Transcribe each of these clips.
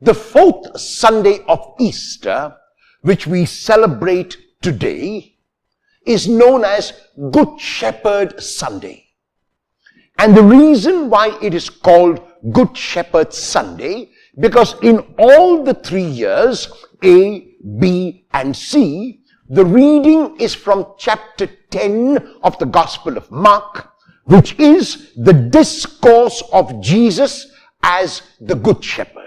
The fourth Sunday of Easter, which we celebrate today, is known as Good Shepherd Sunday. And the reason why it is called Good Shepherd Sunday, because in all the 3 years, A, B, and C, the reading is from chapter 10 of the Gospel of Mark, which is the discourse of Jesus as the Good Shepherd.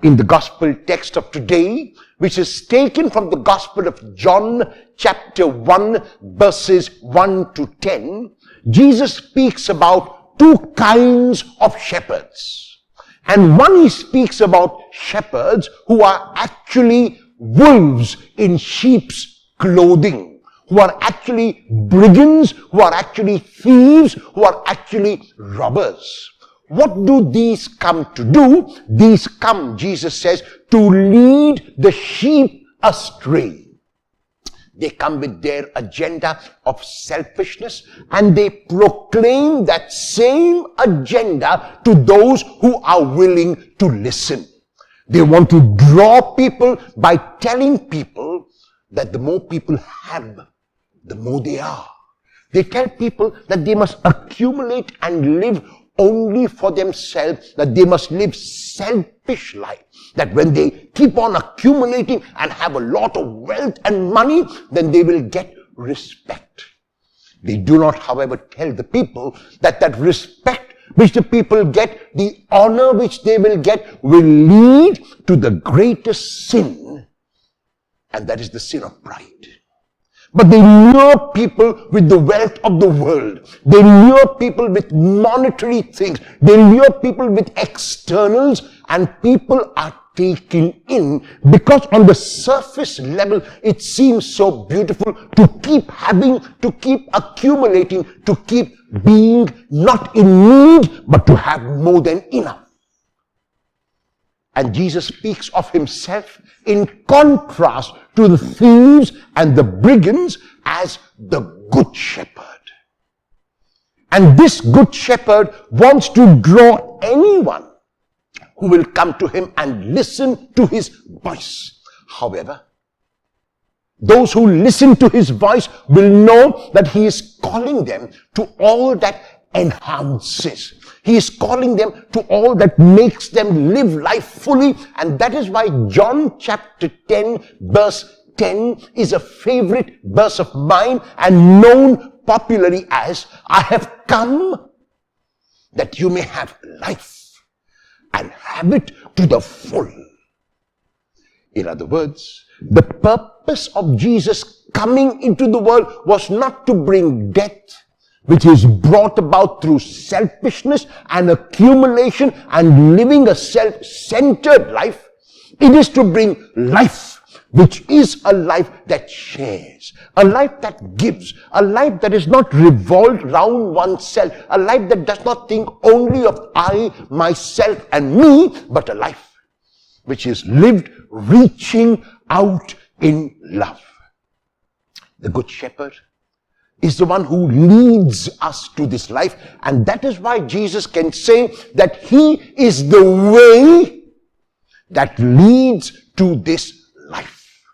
In the Gospel text of today, which is taken from the Gospel of John, chapter 1, verses 1 to 10, Jesus speaks about 2 kinds of shepherds. And one, he speaks about shepherds who are actually wolves in sheep's clothing, who are actually brigands, who are actually thieves, who are actually robbers. What do these come to do? These come, Jesus says, to lead the sheep astray. They come with their agenda of selfishness, and they proclaim that same agenda to those who are willing to listen. They want to draw people by telling people that the more people have, the more they are. They tell people that they must accumulate and live only for themselves, that they must live selfish life, that when they keep on accumulating and have a lot of wealth and money, then they will get respect. They do not, however, tell the people that that respect which the people get, the honor which they will get, will lead to the greatest sin, and that is the sin of pride. But they lure people with the wealth of the world. They lure people with monetary things. They lure people with externals, and people are taken in because on the surface level it seems so beautiful to keep having, to keep accumulating, to keep being not in need but to have more than enough. And Jesus speaks of himself in contrast to the thieves and the brigands as the Good Shepherd. And this Good Shepherd wants to draw anyone who will come to him and listen to his voice. However, those who listen to his voice will know that he is calling them to all that enhances. He is calling them to all that makes them live life fully. And that is why John chapter 10 verse 10 is a favorite verse of mine and known popularly as, I have come that you may have life and have it to the full. In other words, the purpose of Jesus coming into the world was not to bring death, which is brought about through selfishness and accumulation and living a self-centered life. It is to bring life, which is a life that shares, a life that gives, a life that is not revolved round oneself, a life that does not think only of I, myself and me, but a life which is lived reaching out in love. The Good Shepherd is the one who leads us to this life, and that is why Jesus can say that he is the way that leads to this life.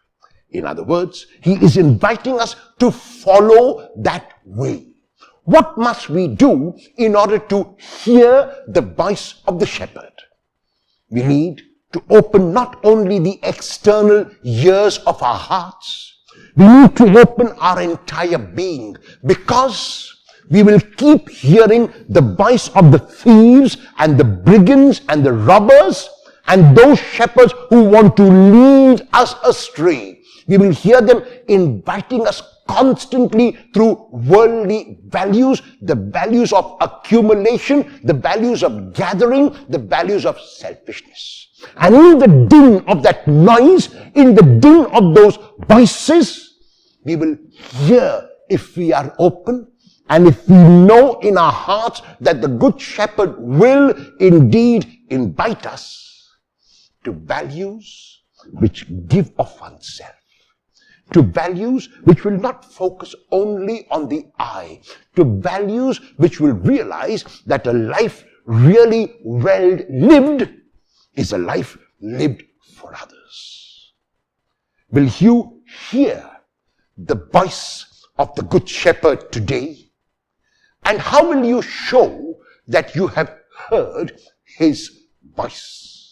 In other words, he is inviting us to follow that way. What must we do in order to hear the voice of the shepherd? We need to open not only the external ears of our hearts, we need to open our entire being, because we will keep hearing the voice of the thieves and the brigands and the robbers and those shepherds who want to lead us astray. We will hear them inviting us constantly through worldly values, the values of accumulation, the values of gathering, the values of selfishness. And in the din of that noise, in the din of those voices, we will hear, if we are open and if we know in our hearts that the Good Shepherd will indeed invite us to values which give of oneself, to values which will not focus only on the I, to values which will realize that a life really well lived is a life lived for others. Will you hear the voice of the Good Shepherd today? And how will you show that you have heard his voice?